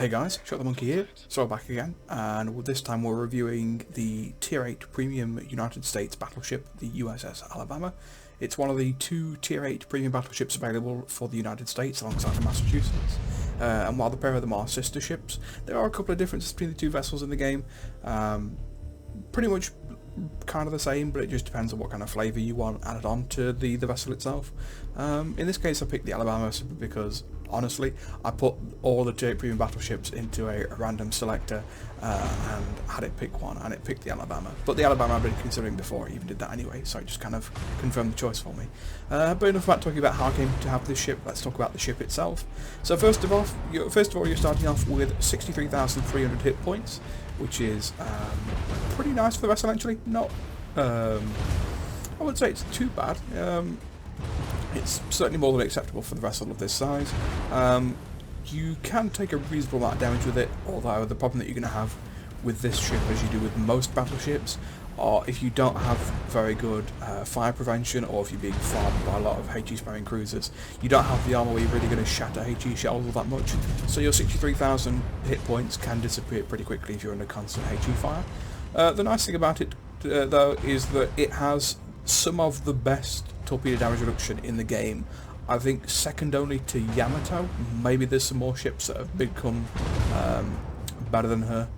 Hey guys, Shot the Monkey here, so we're back again, and this time we're reviewing the Tier VIII Premium United States Battleship, the USS Alabama. It's one of the two Tier VIII Premium Battleships available for the United States alongside the Massachusetts. And while the pair of them are sister ships, there are a couple of differences between the two vessels in the game. Pretty much kind of the same, but it just depends on what kind of flavour you want added on to the vessel itself. In this case I picked the Alabama simply because honestly I put all the Tier VIII Premium Battleships into a random selector and had it pick one, and it picked the Alabama. But the Alabama I've been considering before, it even did that anyway, so it just kind of confirmed the choice for me. But enough about talking about how I came to have this ship, let's talk about the ship itself. So first of all you're starting off with 63,300 hit points, which is pretty nice for the vessel actually. Not, I wouldn't say it's too bad. It's certainly more than acceptable for the vessel of this size. You can take a reasonable amount of damage with it, although the problem that you're going to have with this ship, as you do with most battleships, or if you don't have very good fire prevention, or if you're being farmed by a lot of HE spamming cruisers, you don't have the armour where you're really going to shatter HE shells all that much, so your 63,000 hit points can disappear pretty quickly if you're under constant HE fire. The nice thing about it though is that it has some of the best torpedo damage reduction in the game. I think second only to Yamato. Maybe there's some more ships that have become better than her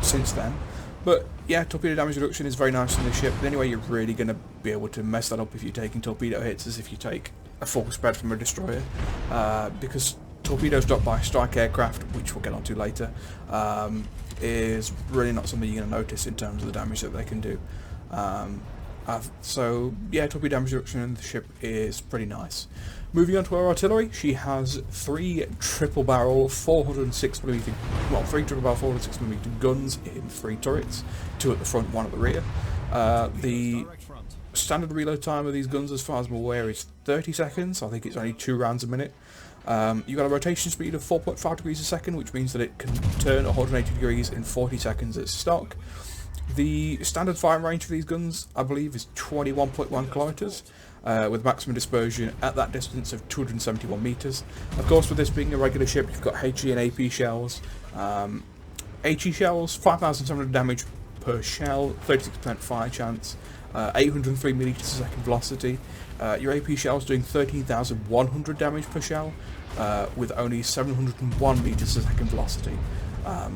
since then. But yeah, torpedo damage reduction is very nice on this ship. The only way you're really going to be able to mess that up if you're taking torpedo hits is if you take a full spread from a destroyer, because torpedoes dropped by strike aircraft, which we'll get onto later, is really not something you're going to notice in terms of the damage that they can do. So yeah, torpedo damage reduction in the ship is pretty nice. Moving on to her artillery, she has three triple barrel 406mm guns in 3 turrets, 2 at the front, 1 at the rear. The standard reload time of these guns, as far as I'm aware, is 30 seconds. I think it's only 2 rounds a minute. You've got a rotation speed of 4.5 degrees a second, which means that it can turn 180 degrees in 40 seconds at stock. The standard firing range for these guns, I believe, is 21.1 kilometers, with maximum dispersion at that distance of 271 meters. Of course, with this being a regular ship, you've got HE and AP shells. HE shells, 5,700 damage per shell, 36% fire chance, 803 meters a second velocity. Your AP shells doing 13,100 damage per shell, with only 701 meters a second velocity.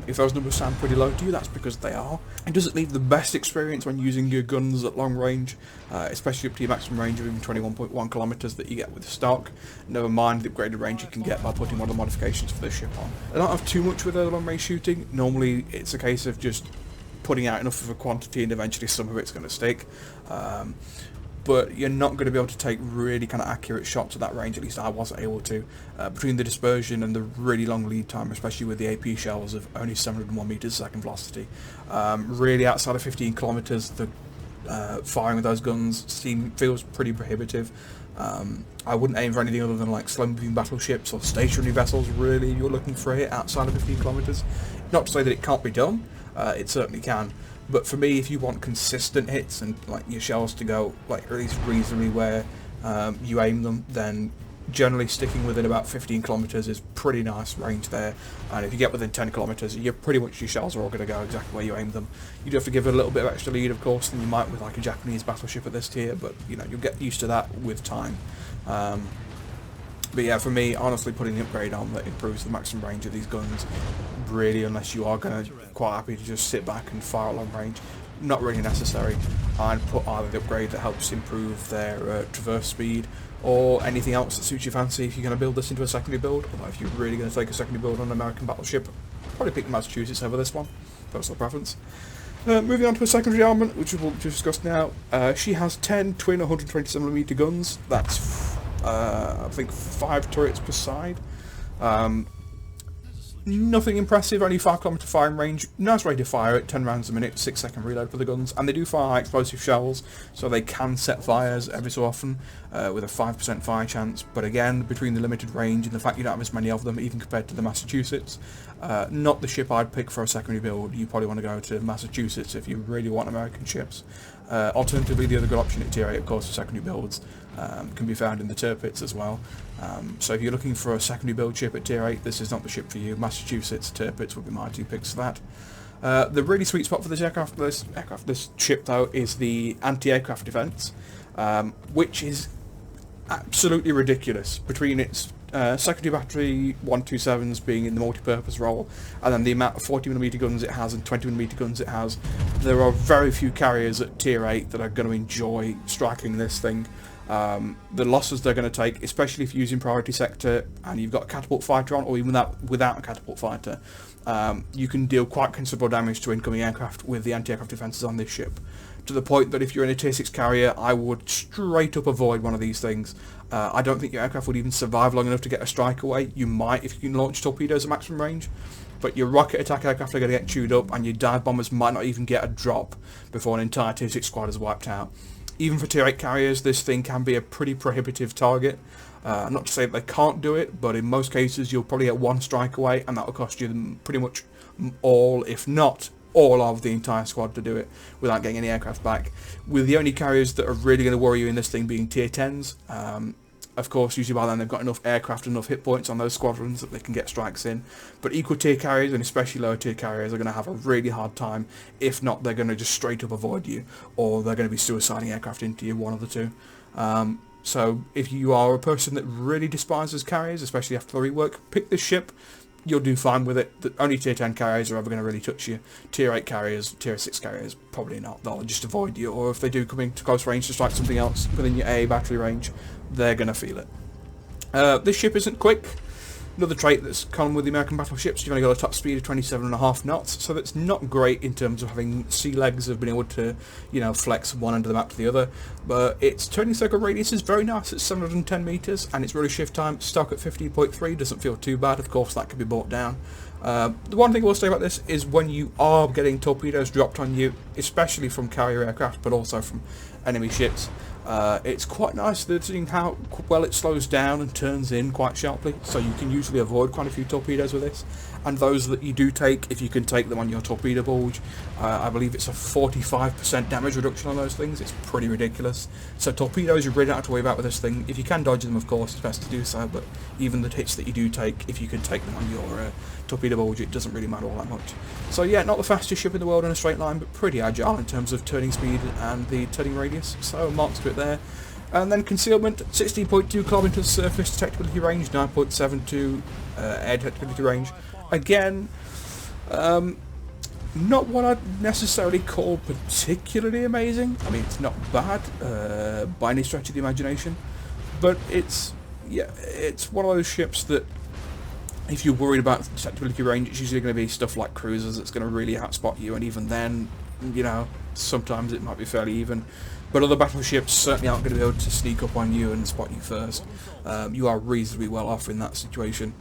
If those numbers sound pretty low to you, that's because they are. It doesn't leave the best experience when using your guns at long range, especially up to your maximum range of even 21.1 kilometers that you get with stock. Never mind the upgraded range you can get by putting one of the modifications for this ship on. I don't have too much with her long range shooting. Normally it's a case of just putting out enough of a quantity and eventually some of it's going to stick. But you're not going to be able to take really kind of accurate shots at that range, at least I wasn't able to, between the dispersion and the really long lead time, especially with the AP shells of only 701 meters a second velocity. Really outside of 15 kilometers, the firing of those guns feels pretty prohibitive. I wouldn't aim for anything other than like slow-moving battleships or stationary vessels, really, if you're looking for a hit outside of 15 kilometers. Not to say that it can't be done, it certainly can. But for me, if you want consistent hits and like your shells to go like at least reasonably where you aim them, then generally sticking within about 15 kilometers is pretty nice range there. And if you get within 10 kilometers, you're pretty much, your shells are all going to go exactly where you aim them. You do have to give it a little bit of extra lead, of course, than you might with like a Japanese battleship at this tier, but you know, you'll get used to that with time. But yeah, for me, honestly, putting the upgrade on that improves the maximum range of these guns, really, unless you are going to quite happy to just sit back and fire at long range, not really necessary. I'd put either the upgrade that helps improve their traverse speed, or anything else that suits your fancy if you're going to build this into a secondary build. Although if you're really going to take a secondary build on an American battleship, probably pick Massachusetts over this one, personal preference. Moving on to a secondary armament, which we'll discuss now. She has 10 twin 127mm guns. That's I think 5 turrets per side. Nothing impressive, only 5 kilometer firing range. Nice rate of fire at 10 rounds a minute, 6 second reload for the guns, and they do fire high explosive shells, so they can set fires every so often with a 5% fire chance. But again, between the limited range and the fact you don't have as many of them, even compared to the Massachusetts, not the ship I'd pick for a secondary build. You probably want to go to Massachusetts if you really want American ships. Alternatively, the other good option at Tier VIII, of course, for secondary builds can be found in the Tier pits as well. So if you're looking for a secondary build ship at Tier 8, this is not the ship for you. Massachusetts Tier pits would be my 2 picks for that. The really sweet spot for this ship though is the anti-aircraft defense, which is absolutely ridiculous between its secondary battery 127s being in the multi-purpose role, and then the amount of 40mm guns it has and 20mm guns it has. There are very few carriers at Tier 8 that are going to enjoy striking this thing. The losses they're going to take, especially if you're using priority sector and you've got a catapult fighter on, or even without a catapult fighter, you can deal quite considerable damage to incoming aircraft with the anti-aircraft defences on this ship. To the point that if you're in a Tier 6 carrier, I would straight up avoid one of these things. I don't think your aircraft would even survive long enough to get a strike away. You might if you can launch torpedoes at maximum range, but your rocket attack aircraft are going to get chewed up, and your dive bombers might not even get a drop before an entire Tier 6 squad is wiped out. Even for Tier 8 carriers, this thing can be a pretty prohibitive target. Not to say that they can't do it, but in most cases you'll probably get one strike away, and that will cost you pretty much all, if not all of the entire squad to do it without getting any aircraft back. With the only carriers that are really going to worry you in this thing being Tier 10s. Of course, usually by then they've got enough aircraft and enough hit points on those squadrons that they can get strikes in. But equal tier carriers, and especially lower tier carriers, are going to have a really hard time. If not, they're going to just straight up avoid you, or they're going to be suiciding aircraft into you, one of the two. So if you are a person that really despises carriers, especially after the rework, pick this ship. You'll do fine with it. Only Tier 10 carriers are ever going to really touch you. Tier 8 carriers, Tier 6 carriers, probably not. They'll just avoid you, or if they do come into close range to strike something else within your AA battery range, they're going to feel it. This ship isn't quick. Another trait that's common with the American battleships, you've only got a top speed of 27.5 knots, so that's not great in terms of having sea legs of being able to, flex one end of the map to the other. But its turning circle radius is very nice at 710 meters, and its rudder shift time stuck at 50.3 doesn't feel too bad. Of course, that could be brought down. The one thing I will say about this is when you are getting torpedoes dropped on you, especially from carrier aircraft, but also from enemy ships, it's quite nice seeing how well it slows down and turns in quite sharply, so you can usually avoid quite a few torpedoes with this. And those that you do take, if you can take them on your torpedo bulge, I believe it's a 45% damage reduction on those things. It's pretty ridiculous. So torpedoes you really don't have to worry about with this thing. If you can dodge them, of course, it's best to do so, but even the hits that you do take, if you can take them on your torpedo bulge, it doesn't really matter all that much. So yeah, not the fastest ship in the world in a straight line, but pretty agile in terms of turning speed and the turning radius, so marks to it there. And then Concealment, 16.2 kilometers surface detectability range, 9.72 air detectability range. Again, not what I'd necessarily call particularly amazing. I mean, it's not bad by any stretch of the imagination, but it's one of those ships that, if you're worried about detectability range, it's usually going to be stuff like cruisers that's going to really outspot you, and even then, sometimes it might be fairly even. But other battleships certainly aren't going to be able to sneak up on you and spot you first. You are reasonably well off in that situation.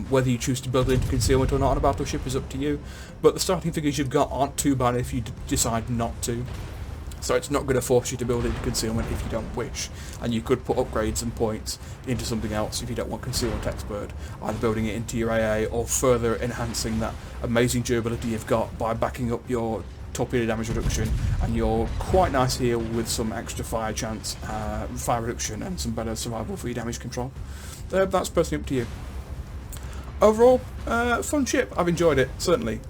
Whether you choose to build it into Concealment or not on a battleship is up to you, but the starting figures you've got aren't too bad if you decide not to. So it's not going to force you to build into Concealment if you don't wish, and you could put upgrades and points into something else if you don't want Concealment Expert, either building it into your AA or further enhancing that amazing durability you've got by backing up your torpedo damage reduction and your quite nice heal with some extra fire chance, fire reduction, and some better survival free damage control. That's personally up to you. Overall, fun ship. I've enjoyed it, certainly.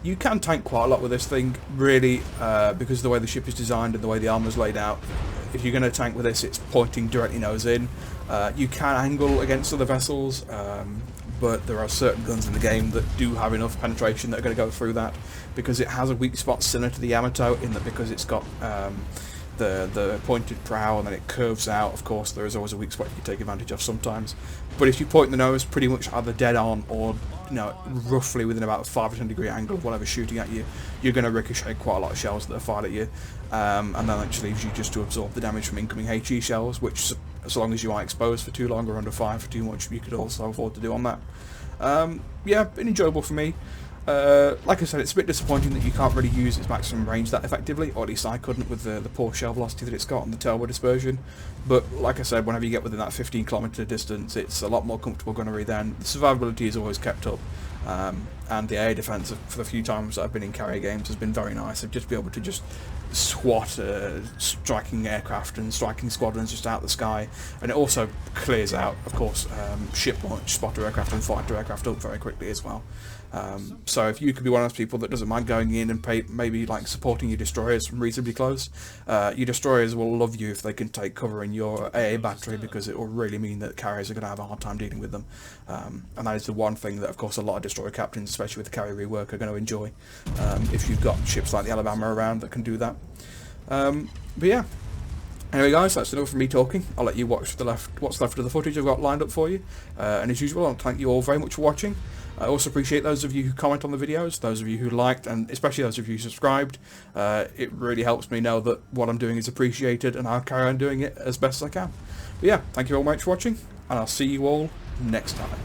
You can tank quite a lot with this thing, really, because of the way the ship is designed and the way the armour's laid out. If you're going to tank with this, it's pointing directly nose in. You can angle against other vessels, but there are certain guns in the game that do have enough penetration that are going to go through that, because it has a weak spot similar to the Yamato, in that because it's got the pointed prow and then it curves out. Of course, there is always a weak spot you can take advantage of sometimes, but if you point the nose pretty much either dead on or roughly within about a 5 or 10 degree angle of whatever's shooting at you, you're going to ricochet quite a lot of shells that are fired at you, and then that just leaves you just to absorb the damage from incoming HE shells, which, as long as you aren't exposed for too long or under fire for too much, you could also afford to do on that. Yeah, been enjoyable for me. Like I said, it's a bit disappointing that you can't really use its maximum range that effectively, or at least I couldn't with the poor shell velocity that it's got and the tailwheel dispersion. But like I said, whenever you get within that 15 kilometer distance, it's a lot more comfortable gunnery then. The survivability is always kept up. and the air defense for the few times that I've been in carrier games has been very nice. I've just been able to just swat striking aircraft and striking squadrons just out of the sky, and it also clears out, of course, ship launch spotter aircraft and fighter aircraft up very quickly as well. So if you could be one of those people that doesn't mind going in and maybe like supporting your destroyers from reasonably close, your destroyers will love you if they can take cover in your AA battery, because it will really mean that carriers are going to have a hard time dealing with them. And that is the one thing that, of course, a lot of destroyer captains, especially with the carrier rework, are going to enjoy, if you've got ships like the Alabama around that can do that. But yeah. Anyway guys, that's enough for me talking. I'll let you watch what's left of the footage I've got lined up for you. And as usual, I'll thank you all very much for watching. I also appreciate those of you who comment on the videos, those of you who liked, and especially those of you who subscribed. It really helps me know that what I'm doing is appreciated, and I'll carry on doing it as best as I can. But yeah, thank you all very much for watching, and I'll see you all next time.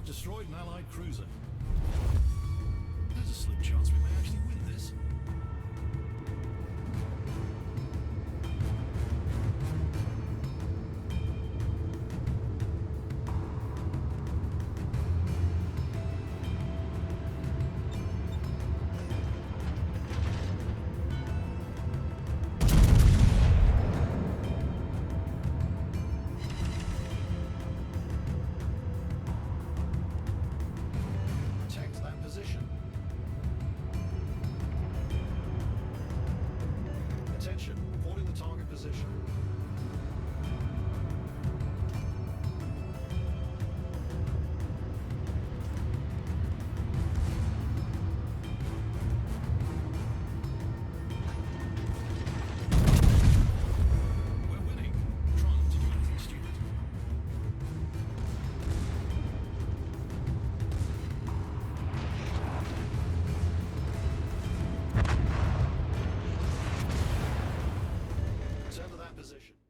Destroyed an Allied cruiser. There's a slim chance we may actually win this. Attention, reporting the target position.